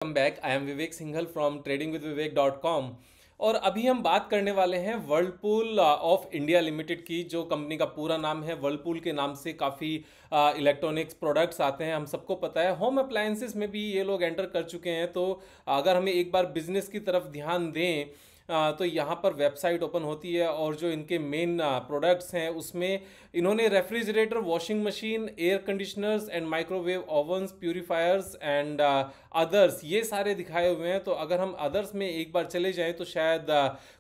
Welcome back. I am Vivek Singhal from tradingwithvivek.com। और अभी हम बात करने वाले हैं वर्लपूल ऑफ इंडिया लिमिटेड की, जो कंपनी का पूरा नाम है। वर्लपूल के नाम से काफ़ी इलेक्ट्रॉनिक्स प्रोडक्ट्स आते हैं, हम सबको पता है। होम अप्लायंसेस में भी ये लोग एंटर कर चुके हैं। तो अगर हमें एक बार बिजनेस की तरफ ध्यान दें तो यहाँ पर वेबसाइट ओपन होती है और जो इनके मेन प्रोडक्ट्स हैं उसमें इन्होंने refrigerator, washing machine, air conditioners and microwave ovens, purifiers and others, ये सारे दिखाए हुए हैं। तो अगर हम अदर्स में एक बार चले जाएं तो शायद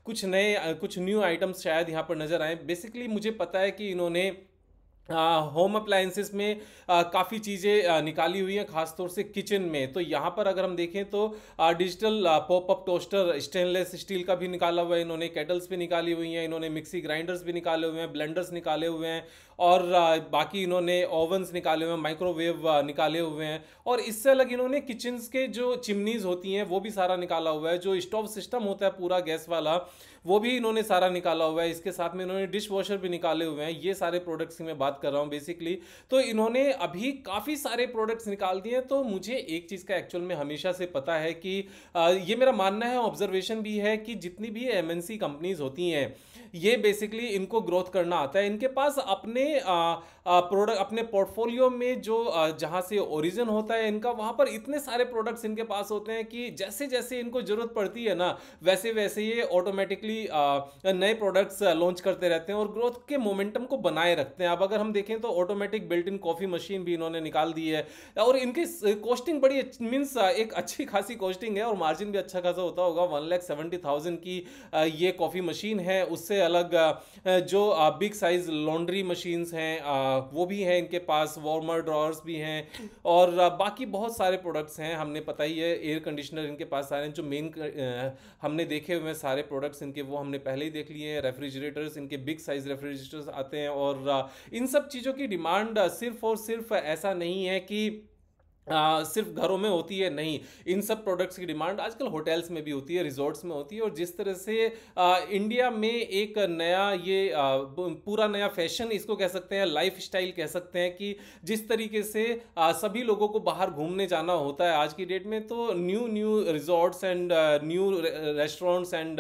कुछ न्यू आइटम्स शायद यहाँ पर नज़र आए। बेसिकली मुझे पता है कि इन्होंने होम अप्लायंसेस में काफ़ी चीज़ें निकाली हुई हैं, खासतौर से किचन में। तो यहाँ पर अगर हम देखें तो digital popup toaster stainless steel का भी निकाला हुआ है इन्होंने, केटल्स भी निकाली हुई हैं इन्होंने, मिक्सी ग्राइंडर्स भी निकाले हुए हैं, ब्लेंडर्स निकाले हुए हैं, और बाकी इन्होंने ओवंस निकाले हुए हैं, माइक्रोवेव निकाले हुए हैं। और इससे अलग इन्होंने किचन्स के जो चिमनीज होती हैं वो भी सारा निकाला हुआ है। जो स्टोव सिस्टम होता है पूरा गैस वाला, वो भी इन्होंने सारा निकाला हुआ है। इसके साथ में इन्होंने डिश वॉशर भी निकाले हुए हैं। ये सारे प्रोडक्ट्स की मैं बात कर रहा हूँ बेसिकली। तो इन्होंने अभी काफ़ी सारे प्रोडक्ट्स निकाल दिए हैं। तो मुझे एक चीज़ का एक्चुअल में हमेशा से पता है कि ये मेरा मानना है, ऑब्जर्वेशन भी है, कि जितनी भी एमएनसी कंपनीज होती हैं ये बेसिकली इनको ग्रोथ करना आता है। इनके पास अपने प्रोडक्ट, अपने पोर्टफोलियो में जो जहाँ से ओरिजिन होता है इनका, वहाँ पर इतने सारे प्रोडक्ट्स इनके पास होते हैं कि जैसे जैसे इनको ज़रूरत पड़ती है ना, वैसे वैसे ये ऑटोमेटिकली नए प्रोडक्ट्स लॉन्च करते रहते हैं और ग्रोथ के मोमेंटम को बनाए रखते हैं। अब अगर हम देखें तो automatic built in coffee machine भी इन्होंने निकाल दी है, और इनकी कॉस्टिंग बड़ी मीन्स एक अच्छी खासी कॉस्टिंग है और मार्जिन भी अच्छा खासा होता होगा। 1,70,000 की ये कॉफ़ी मशीन है। उससे अलग जो बिग साइज लॉन्ड्री मशीन्स हैं वो भी हैं इनके पास, वार्मर ड्रॉअर्स भी हैं, और बाकी बहुत सारे प्रोडक्ट्स हैं। हमने पता ही है, एयर कंडीशनर इनके पास सारे हैं। जो मेन हमने देखे हुए हैं सारे प्रोडक्ट्स इनके, वो हमने पहले ही देख लिए हैं। रेफ्रिजरेटर्स, इनके बिग साइज रेफ्रिजरेटर्स आते हैं। और इन सब चीज़ों की डिमांड सिर्फ और सिर्फ ऐसा नहीं है कि सिर्फ घरों में होती है, नहीं। इन सब प्रोडक्ट्स की डिमांड आजकल होटल्स में भी होती है, रिजॉर्ट्स में होती है। और जिस तरह से इंडिया में एक नया ये पूरा नया फैशन इसको कह सकते हैं, लाइफ स्टाइल कह सकते हैं, कि जिस तरीके से सभी लोगों को बाहर घूमने जाना होता है आज की डेट में, तो new new resorts and new restaurants and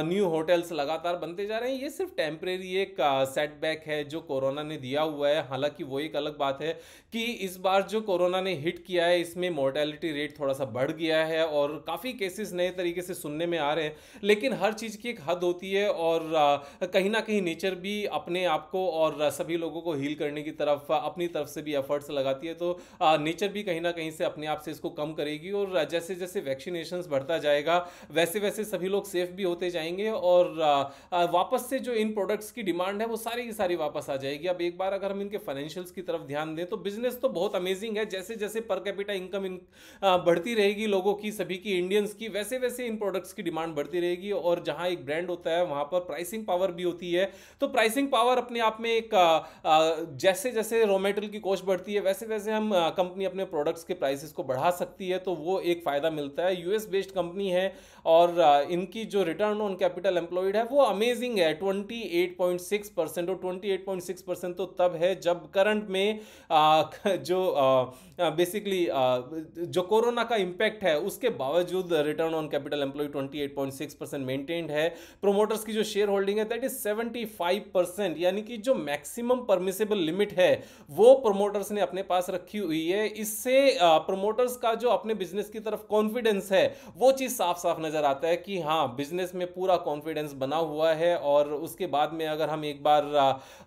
new hotels लगातार बनते जा रहे हैं। ये सिर्फ टेम्परेरी एक सेटबैक है जो कोरोना ने दिया हुआ है। हालांकि वो एक अलग बात है कि इस बार जो कोरोना ने हिट किया है, इसमें मोर्टेलिटी रेट थोड़ा सा बढ़ गया है और काफ़ी केसेस नए तरीके से सुनने में आ रहे हैं। लेकिन हर चीज़ की एक हद होती है, और कहीं ना कहीं नेचर भी अपने आप को और सभी लोगों को हील करने की तरफ अपनी तरफ से भी एफर्ट्स लगाती है। तो नेचर भी कहीं ना कहीं से अपने आप से इसको कम करेगी, और जैसे जैसे वैक्सीनेशंस बढ़ता जाएगा वैसे वैसे सभी लोग सेफ भी होते जाएंगे, और वापस से जो इन प्रोडक्ट्स की डिमांड है वो सारी की सारी वापस आ जाएगी। अब एक बार अगर हम इनके फाइनेंशियल्स की तरफ ध्यान दें तो बिजनेस तो बहुत अमेजिंग है। जैसे जैसे पर कैपिटा इनकम बढ़ती रहेगी लोगों की, सभी की, इंडियंस की, वैसे वैसे इन प्रोडक्ट्स की डिमांड बढ़ती रहेगी। और जहां एक ब्रांड होता है वहां पर प्राइसिंग पावर भी होती है। तो प्राइसिंग पावर अपने आप में एक जैसे जैसे रॉ मटेरियल की कॉस्ट बढ़ती है वैसे वैसे हम कंपनी अपने प्रोडक्ट्स के प्राइसेस को बढ़ा सकती है। तो वो एक फायदा मिलता है। यूएस बेस्ड कंपनी है और इनकी जो रिटर्न ऑन कैपिटल एम्प्लॉयड है वो अमेजिंग है, 28.6%। और 28.6% तो तब है जब करंट में जो बेसिकली जो कोरोना का इंपैक्ट है उसके बावजूद return on capital employed 28.6% maintained है। प्रोमोटर्स की जो शेयर होल्डिंग है दैट इज 75%, यानी कि जो मैक्सिमम परमिसेबल लिमिट है वो प्रोमोटर्स ने अपने पास रखी हुई है। इससे प्रोमोटर्स का जो अपने बिजनेस की तरफ कॉन्फिडेंस है वो चीज साफ साफ नजर आता है कि हाँ, बिजनेस में पूरा कॉन्फिडेंस बना हुआ है। और उसके बाद में अगर हम एक बार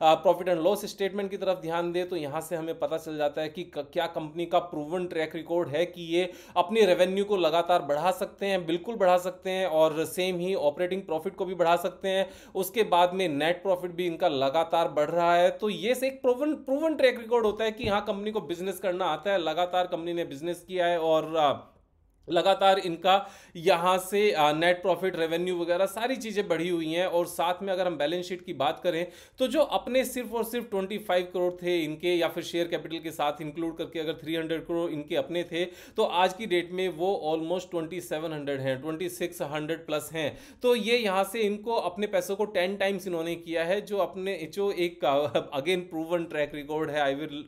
प्रॉफिट एंड लॉस स्टेटमेंट की तरफ ध्यान दें तो यहां से हमें पता चल जाता है कि क्या कंपनी का प्रूवन ट्रैक रिकॉर्ड है कि ये अपनी रेवेन्यू को लगातार बढ़ा सकते हैं, बिल्कुल बढ़ा सकते हैं, और सेम ही ऑपरेटिंग प्रॉफिट को भी बढ़ा सकते हैं। उसके बाद में नेट प्रॉफिट भी इनका लगातार बढ़ रहा है। तो ये एक प्रूवन ट्रैक रिकॉर्ड होता है कि हाँ, कंपनी को बिजनेस करना आता है। लगातार कंपनी ने बिजनेस किया है और लगातार इनका यहाँ से नेट प्रॉफिट, रेवेन्यू वगैरह सारी चीज़ें बढ़ी हुई हैं। और साथ में अगर हम बैलेंस शीट की बात करें तो जो अपने सिर्फ और सिर्फ 25 करोड़ थे इनके, या फिर शेयर कैपिटल के साथ इंक्लूड करके अगर 300 करोड़ इनके अपने थे, तो आज की डेट में वो ऑलमोस्ट 2700 हैं, 2600 प्लस हैं। तो ये यहाँ से इनको अपने पैसों को 10 टाइम्स इन्होंने किया है, जो एक अगेन प्रूवन ट्रैक रिकॉर्ड है। I will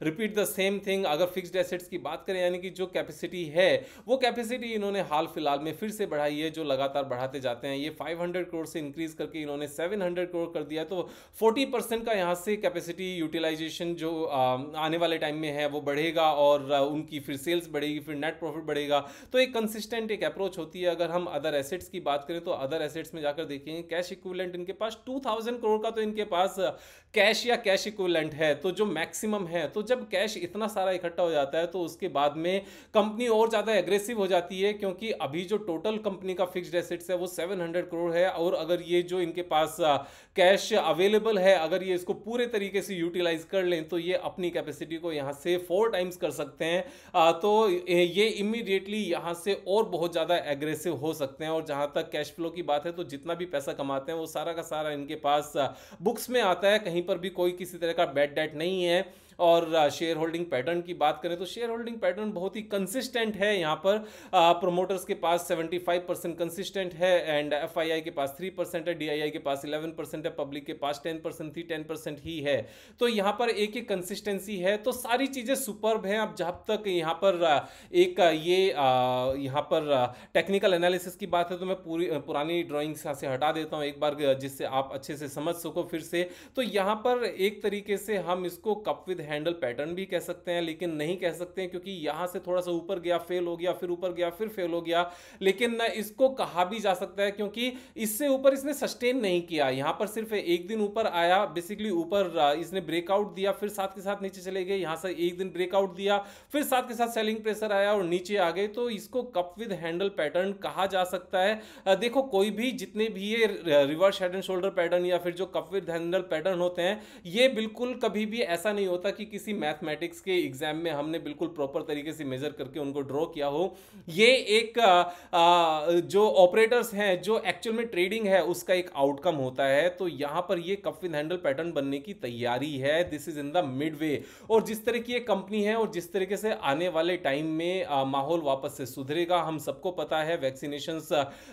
repeat the same thing. अगर फिक्स्ड एसेट्स की बात करें, यानी कि जो कैपेसिटी है वो कैपेसिटी इन्होंने हाल फिलहाल में फिर से बढ़ाई है, जो लगातार बढ़ाते जाते हैं। ये 500 करोड़ से इंक्रीज करके इन्होंने 700 करोड़ कर दिया, तो 40% का यहाँ से कैपेसिटी यूटिलाइजेशन जो आने वाले टाइम में है वो बढ़ेगा, और उनकी फिर सेल्स बढ़ेगी, फिर नेट प्रॉफिट बढ़ेगा। तो एक कंसिस्टेंट एक अप्रोच होती है। अगर हम अदर एसेट्स की बात करें तो अदर एसेट्स में जाकर देखेंगे, कैश इक्विवेलेंट इनके पास 2000 करोड़ का तो इनके पास कैश या कैश इक्विवेलेंट है, तो जो मैक्सिमम है। तो जब कैश इतना सारा इकट्ठा हो जाता है तो उसके बाद में कंपनी और ज़्यादा एग्रेसिव हो जाती है, क्योंकि अभी जो टोटल कंपनी का फिक्स्ड एसेट्स है वो 700 करोड़ है, और अगर ये जो इनके पास कैश अवेलेबल है, अगर ये इसको पूरे तरीके से यूटिलाइज कर लें तो ये अपनी कैपेसिटी को यहाँ से 4 टाइम्स कर सकते हैं। तो ये इमीडिएटली यहाँ से और बहुत ज़्यादा एग्रेसिव हो सकते हैं। और जहाँ तक कैश फ्लो की बात है, तो जितना भी पैसा कमाते हैं वो सारा का सारा इनके पास बुक्स में आता है, कहीं पर भी कोई किसी तरह का बैड डेट नहीं है। और शेयर होल्डिंग पैटर्न की बात करें तो शेयर होल्डिंग पैटर्न बहुत ही कंसिस्टेंट है। यहाँ पर प्रोमोटर्स के पास 75% कंसिस्टेंट है, एंड एफआईआई के पास 3% है, डीआईआई के पास 11% है, पब्लिक के पास 10% थी, 10% ही है। तो यहाँ पर एक ही कंसिस्टेंसी है, तो सारी चीज़ें सुपर्ब हैं। अब जब तक यहाँ पर एक ये यहाँ पर टेक्निकल एनालिसिस की बात है, तो मैं पुरानी ड्राइंग से हटा देता हूँ एक बार, जिससे आप अच्छे से समझ सको फिर से। तो यहाँ पर एक तरीके से हम इसको कप विद हैंडल पैटर्न भी कह सकते हैं, लेकिन नहीं कह सकते हैं, क्योंकि यहां से थोड़ा सा ऊपर गया, फेल हो गया, फिर ऊपर गया, फिर फेल हो गया। लेकिन इसको कहा भी जा सकता है, क्योंकि इससे ऊपर इसने सस्टेन नहीं किया। यहां पर सिर्फ एक दिन ऊपर आया, बेसिकली ऊपर इसने ब्रेकआउट दिया, फिर साथ के साथ नीचे चले गए। यहां से एक दिन ब्रेकआउट दिया, फिर साथ के साथ सेलिंग प्रेशर आया और नीचे आ गए। तो इसको कप विद हैंडल पैटर्न कहा जा सकता है। देखो, कोई भी जितने भी ये reverse head and shoulder pattern या फिर जो कप विद हैंडल पैटर्न होते हैं, ये बिल्कुल कभी भी ऐसा नहीं होता कि किसी मैथमेटिक्स के एग्जाम में हमने बिल्कुल प्रॉपर तरीके से मेजर करके उनको ड्रॉ किया हो। ये एक जो ऑपरेटर्स हैं, जो एक्चुअल में ट्रेडिंग है, उसका एक आउटकम होता है। तो यहां पर ये कप विद हैंडल पैटर्न बनने की तैयारी है। This is in the mid way. और जिस तरह की ये कंपनी है और जिस तरीके से आने वाले टाइम में माहौल वापस से सुधरेगा, हम सबको पता है। वैक्सीनेशन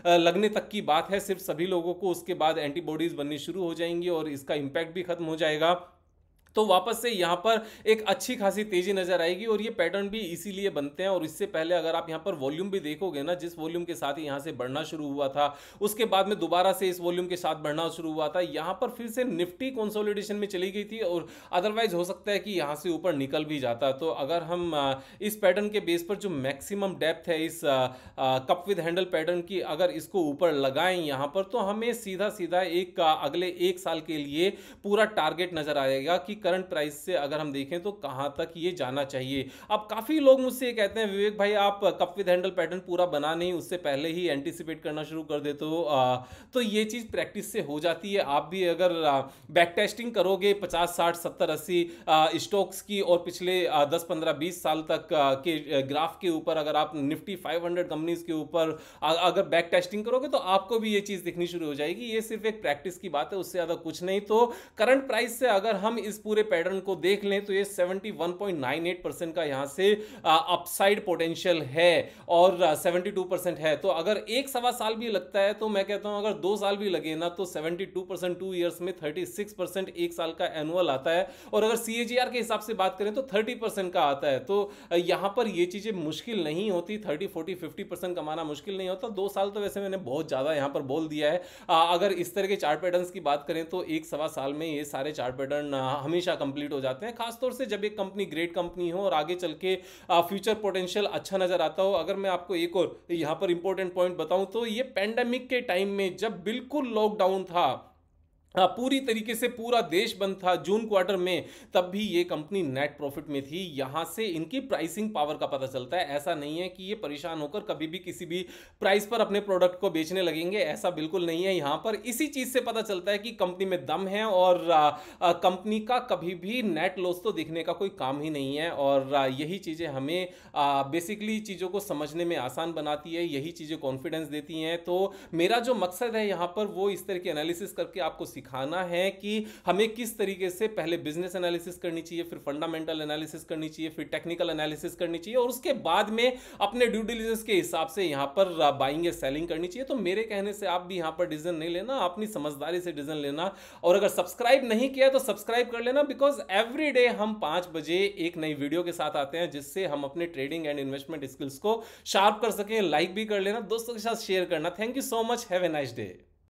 लगने तक की बात है सिर्फ सभी लोगों को, उसके बाद एंटीबॉडीज बननी शुरू हो जाएंगी और इसका इंपैक्ट भी खत्म हो जाएगा। तो वापस से यहाँ पर एक अच्छी खासी तेजी नजर आएगी। और ये पैटर्न भी इसीलिए बनते हैं। और इससे पहले अगर आप यहाँ पर वॉल्यूम भी देखोगे ना, जिस वॉल्यूम के साथ ही यहाँ से बढ़ना शुरू हुआ था, उसके बाद में दोबारा से इस वॉल्यूम के साथ बढ़ना शुरू हुआ था। यहाँ पर फिर से निफ्टी कंसोलिडेशन में चली गई थी, और अदरवाइज हो सकता है कि यहाँ से ऊपर निकल भी जाता। तो अगर हम इस पैटर्न के बेस पर जो मैक्सिमम डेप्थ है इस कप विद हैंडल पैटर्न की, अगर इसको ऊपर लगाएं यहाँ पर, तो हमें सीधा सीधा एक अगले 1 साल के लिए पूरा टारगेट नजर आएगा कि करंट प्राइस से अगर हम देखें तो कहां तक ये जाना चाहिए। अब काफी लोग मुझसे ये कहते हैं, विवेक भाई आप कप विद हैंडल पैटर्न पूरा बना नहीं, उससे पहले ही एंटीसिपेट करना शुरू कर देते हो। तो ये चीज प्रैक्टिस से हो जाती है। आप भी अगर बैक टेस्टिंग करोगे 50, 60, 70, 80 स्टॉक्स की, और पिछले 10, 15, 20 साल तक के ग्राफ के ऊपर, अगर आप निफ्टी 500 कंपनीज के ऊपर अगर बैक टेस्टिंग करोगे, तो आपको भी ये चीज दिखनी शुरू हो जाएगी। ये सिर्फ एक प्रैक्टिस की बात है, उससे ज्यादा कुछ नहीं। तो करंट प्राइस से अगर हम इस पूरे पैटर्न को देख लें तो ये 71.98% का यहां से अपसाइड पोटेंशियल है, और 72% है। तो अगर 1-1.25 साल भी लगता है, तो मैं कहता हूं अगर 2 साल भी लगे ना, तो 72% 2 ईयर्स में 36% 1 साल का एनुअल आता है। और अगर CAGR के हिसाब से बात करें तो 30% का आता है। तो यहां पर ये चीजें मुश्किल नहीं होती, 30, 40, 50% कमाना मुश्किल नहीं होता। 2 साल तो वैसे मैंने बहुत ज्यादा यहां पर बोल दिया है। अगर इस तरह के चार्ट पैटर्न्स की बात करें तो 1-1.25 साल में ये सारे चार्ट पैटर्न हमेशा कंप्लीट हो जाते हैं, खासतौर से जब एक कंपनी ग्रेट कंपनी हो और आगे चल के फ्यूचर पोटेंशियल अच्छा नजर आता हो। अगर मैं आपको एक और यहां पर इंपॉर्टेंट पॉइंट बताऊं, तो ये पेंडेमिक के टाइम में जब बिल्कुल लॉकडाउन था, पूरी तरीके से पूरा देश बंद था जून क्वार्टर में, तब भी ये कंपनी नेट प्रॉफिट में थी। यहां से इनकी प्राइसिंग पावर का पता चलता है। ऐसा नहीं है कि ये परेशान होकर कभी भी किसी भी प्राइस पर अपने प्रोडक्ट को बेचने लगेंगे, ऐसा बिल्कुल नहीं है। यहां पर इसी चीज से पता चलता है कि कंपनी में दम है, और कंपनी का कभी भी नेट लॉस तो दिखने का कोई काम ही नहीं है। और यही चीजें हमें बेसिकली चीजों को समझने में आसान बनाती है, यही चीजें कॉन्फिडेंस देती हैं। तो मेरा जो मकसद है यहां पर, वो इस तरह की एनालिसिस करके आपको सिखाना है कि हमें किस तरीके से पहले बिजनेस एनालिसिस करनी चाहिए, फिर फंडामेंटल एनालिसिस करनी चाहिए, फिर टेक्निकल एनालिसिस करनी चाहिए और उसके बाद में अपने ड्यू डिलिजेंस के हिसाब से यहां पर बाइंग या सेलिंग करनी चाहिए। तो मेरे कहने से आप भी यहां पर डिसीजन नहीं लेना, अपनी समझदारी से डिसीजन लेना। और अगर सब्सक्राइब नहीं किया तो सब्सक्राइब कर लेना, बिकॉज एवरी डे हम 5 बजे एक नई वीडियो के साथ आते हैं जिससे हम अपने ट्रेडिंग एंड इन्वेस्टमेंट स्किल्स को शार्प कर सकें। लाइक भी कर लेना, दोस्तों के साथ शेयर करना। Thank you so much, have a nice day.